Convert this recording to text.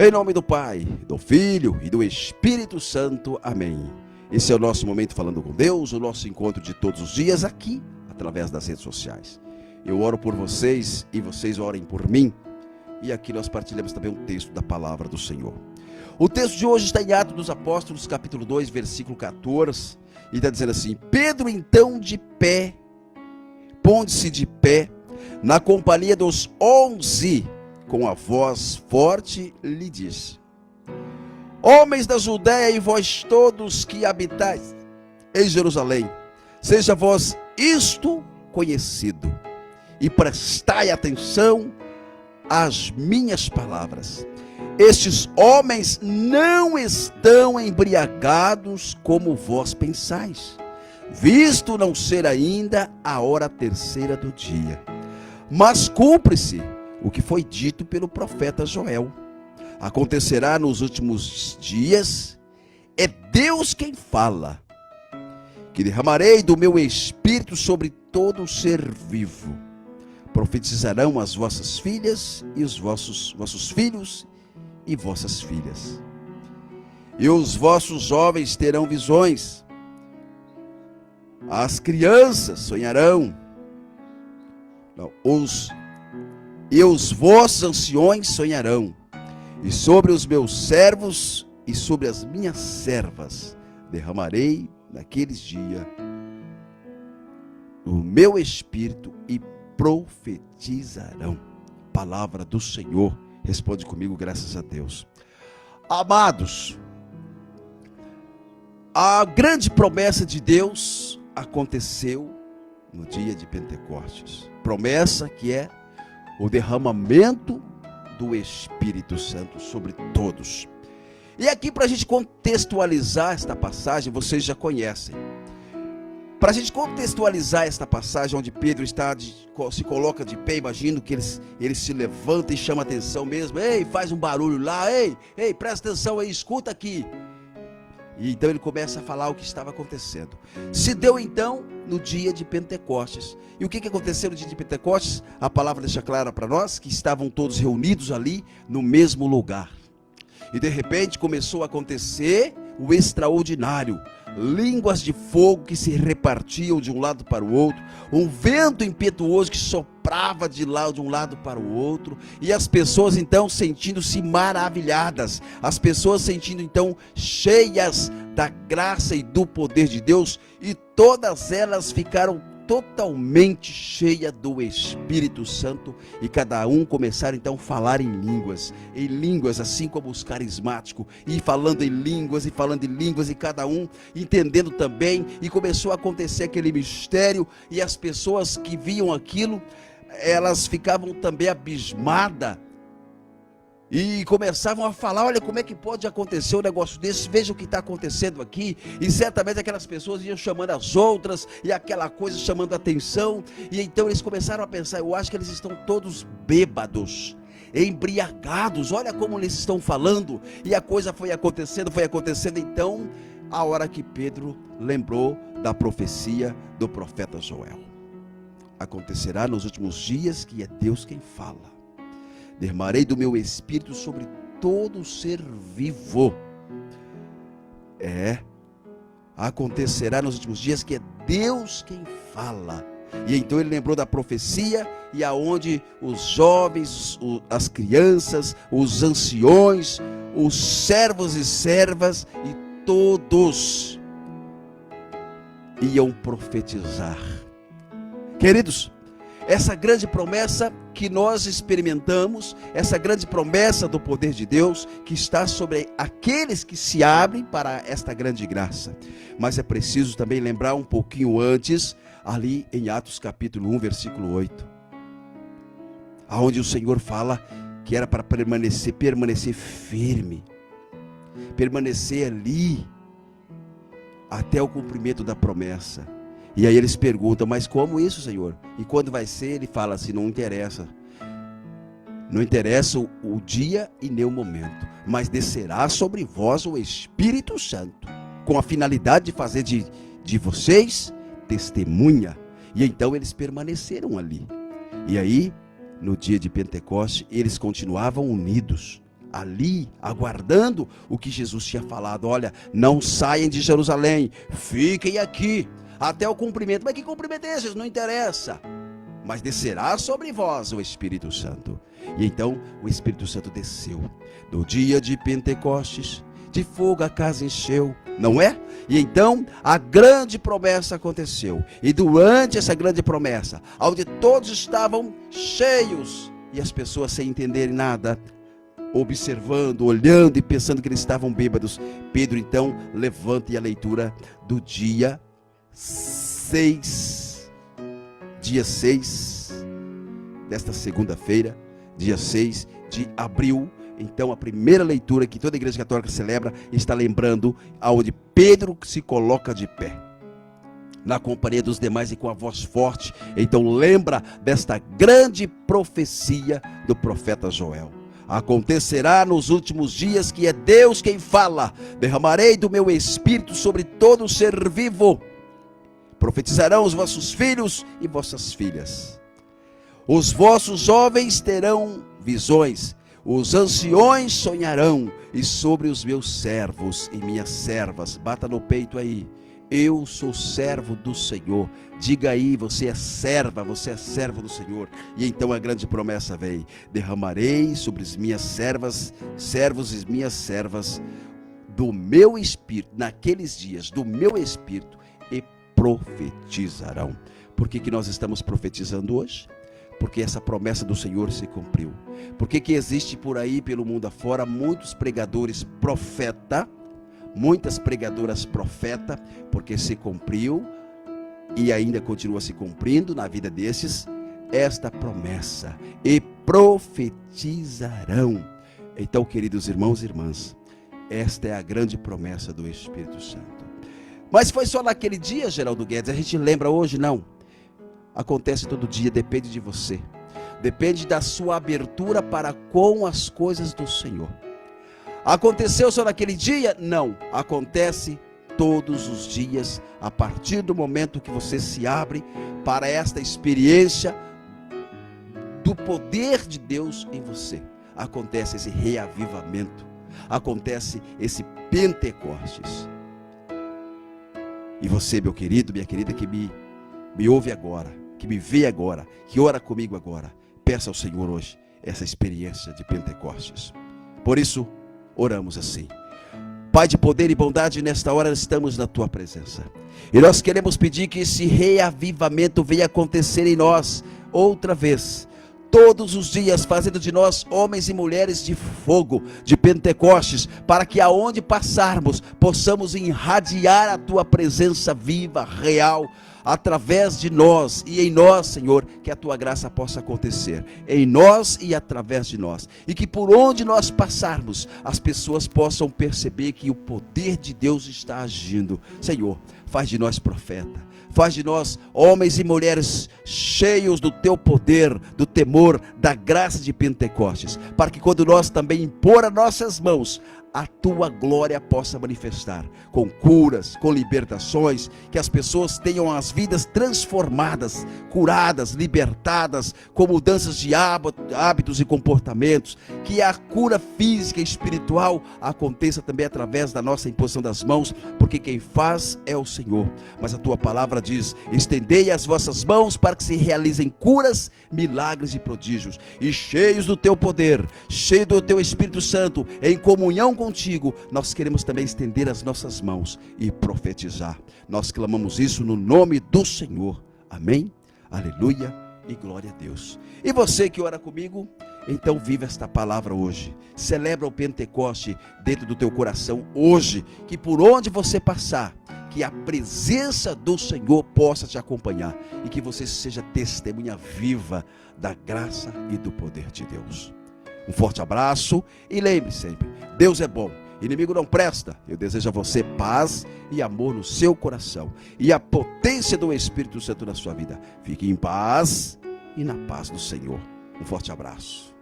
Em nome do Pai, do Filho e do Espírito Santo. Amém. Esse é o nosso momento falando com Deus, o nosso encontro de todos os dias aqui, através das redes sociais. Eu oro por vocês e vocês orem por mim. E aqui nós partilhamos também um texto da palavra do Senhor. O texto de hoje está em Atos dos Apóstolos, capítulo 2, versículo 14. E está dizendo assim: Pedro então de pé, pondo-se de pé, na companhia dos 11, com a voz forte, lhe disse: Homens da Judéia e vós todos que habitais em Jerusalém, seja vós isto conhecido, e prestai atenção às minhas palavras. Estes homens não estão embriagados como vós pensais, visto não ser ainda a hora terceira do dia. Mas cumpre-se o que foi dito pelo profeta Joel. Acontecerá nos últimos dias, é Deus quem fala, que derramarei do meu espírito sobre todo ser vivo. Profetizarão as vossas filhas e os vossos filhos e vossas filhas. E os vossos jovens terão visões. As crianças sonharão. E os vossos anciões sonharão. E sobre os meus servos e sobre as minhas servas derramarei naqueles dias o meu espírito e profetizarão. Palavra do Senhor. Responde comigo, graças a Deus. Amados, a grande promessa de Deus aconteceu no dia de Pentecostes. Promessa que é o derramamento do Espírito Santo sobre todos. E aqui, para a gente contextualizar esta passagem, vocês já conhecem. Para a gente contextualizar esta passagem, onde Pedro se coloca de pé, imagino que ele se levanta e chama atenção mesmo. Ei, faz um barulho lá, ei, presta atenção aí, escuta aqui. E então ele começa a falar o que estava acontecendo. Se deu então no dia de Pentecostes. E o que aconteceu no dia de Pentecostes? A palavra deixa clara para nós que estavam todos reunidos ali no mesmo lugar. E de repente começou a acontecer o extraordinário. Línguas de fogo que se repartiam de um lado para o outro, um vento impetuoso que soprava de um lado para o outro, e as pessoas então sentindo-se maravilhadas, as pessoas sentindo então cheias da graça e do poder de Deus, e todas elas ficaram totalmente cheia do Espírito Santo, e cada um começaram então a falar em línguas, assim como os carismáticos, e falando em línguas, e cada um entendendo também, e começou a acontecer aquele mistério, e as pessoas que viam aquilo, elas ficavam também abismadas, e começavam a falar: olha, como é que pode acontecer um negócio desse, veja o que está acontecendo aqui. E certamente aquelas pessoas iam chamando as outras, e aquela coisa chamando a atenção. E então eles começaram a pensar: eu acho que eles estão todos bêbados, embriagados, olha como eles estão falando. E a coisa foi acontecendo. Então a hora que Pedro lembrou da profecia do profeta Joel: acontecerá nos últimos dias que é Deus quem fala. Derramarei do meu espírito sobre todo ser vivo. Acontecerá nos últimos dias que é Deus quem fala. E então ele lembrou da profecia, e aonde os jovens, as crianças, os anciões, os servos e servas, e todos iam profetizar. Queridos, essa grande promessa que nós experimentamos, essa grande promessa do poder de Deus, que está sobre aqueles que se abrem para esta grande graça. Mas é preciso também lembrar um pouquinho antes, ali em Atos capítulo 1, versículo 8, aonde o Senhor fala que era para permanecer firme, permanecer ali, até o cumprimento da promessa. E aí eles perguntam: mas como isso, Senhor? E quando vai ser? Ele fala assim: não interessa. Não interessa o dia e nem o momento, mas descerá sobre vós o Espírito Santo, com a finalidade de fazer de vocês testemunha. E então eles permaneceram ali. E aí, no dia de Pentecostes, eles continuavam unidos. ali, aguardando o que Jesus tinha falado. Olha, não saiam de Jerusalém, fiquem aqui, até o cumprimento. Mas que cumprimento é esse? Não interessa. Mas descerá sobre vós o Espírito Santo. E então o Espírito Santo desceu. No dia de Pentecostes, de fogo a casa encheu, não é? E então a grande promessa aconteceu. E durante essa grande promessa, onde todos estavam cheios, e as pessoas sem entenderem nada, observando, olhando e pensando que eles estavam bêbados, Pedro então levanta a leitura do dia 6, desta segunda-feira, dia 6 de abril. Então a primeira leitura que toda a igreja católica celebra está lembrando aonde Pedro se coloca de pé, na companhia dos demais e com a voz forte. Então lembra desta grande profecia do profeta Joel. Acontecerá nos últimos dias que é Deus quem fala: derramarei do meu espírito sobre todo ser vivo. Profetizarão os vossos filhos e vossas filhas. Os vossos jovens terão visões. Os anciões sonharão. E sobre os meus servos e minhas servas, bata no peito aí: eu sou servo do Senhor. Diga aí, você é serva, você é servo do Senhor. E então a grande promessa vem: derramarei sobre as minhas servas, servos e minhas servas, do meu espírito, naqueles dias, do meu espírito, e profetizarão. Por que nós estamos profetizando hoje? Porque essa promessa do Senhor se cumpriu. Por que existe por aí, pelo mundo afora, muitos pregadores profeta, muitas pregadoras profeta? Porque se cumpriu e ainda continua se cumprindo na vida desses esta promessa: e profetizarão. Então, queridos irmãos e irmãs, esta é a grande promessa do Espírito Santo. Mas foi só naquele dia, Geraldo Guedes? A gente lembra hoje? Não. Acontece todo dia, depende de você. Depende da sua abertura para com as coisas do Senhor. Aconteceu só naquele dia? Não. Acontece todos os dias, a partir do momento que você se abre para esta experiência do poder de Deus em você. Acontece esse reavivamento. Acontece esse Pentecostes. E você, meu querido, minha querida, que me ouve agora, que me vê agora, que ora comigo agora, peça ao Senhor hoje essa experiência de Pentecostes. Por isso, oramos assim: Pai de poder e bondade, nesta hora estamos na Tua presença. E nós queremos pedir que esse reavivamento venha acontecer em nós outra vez, todos os dias, fazendo de nós homens e mulheres de fogo, de Pentecostes, para que aonde passarmos, possamos irradiar a Tua presença viva, real, através de nós e em nós, Senhor, que a Tua graça possa acontecer em nós e através de nós, e que por onde nós passarmos, as pessoas possam perceber que o poder de Deus está agindo. Senhor, faz de nós profeta, faz de nós homens e mulheres cheios do Teu poder, do temor, da graça de Pentecostes, para que quando nós também impor as nossas mãos, a Tua glória possa manifestar, com curas, com libertações, que as pessoas tenham as vidas transformadas, curadas, libertadas, com mudanças de hábitos e comportamentos, que a cura física e espiritual aconteça também através da nossa imposição das mãos, porque quem faz é o Senhor. Mas a Tua palavra diz: estendei as vossas mãos para que se realizem curas, milagres e prodígios, e cheios do Teu poder, cheio do Teu Espírito Santo, em comunhão contigo, nós queremos também estender as nossas mãos e profetizar. Nós clamamos isso no nome do Senhor. Amém? Aleluia e glória a Deus. E você que ora comigo, então viva esta palavra hoje. Celebra o Pentecoste dentro do teu coração hoje, que por onde você passar, que a presença do Senhor possa te acompanhar e que você seja testemunha viva da graça e do poder de Deus. Um forte abraço e lembre sempre: Deus é bom, inimigo não presta. Eu desejo a você paz e amor no seu coração e a potência do Espírito Santo na sua vida. Fique em paz e na paz do Senhor. Um forte abraço.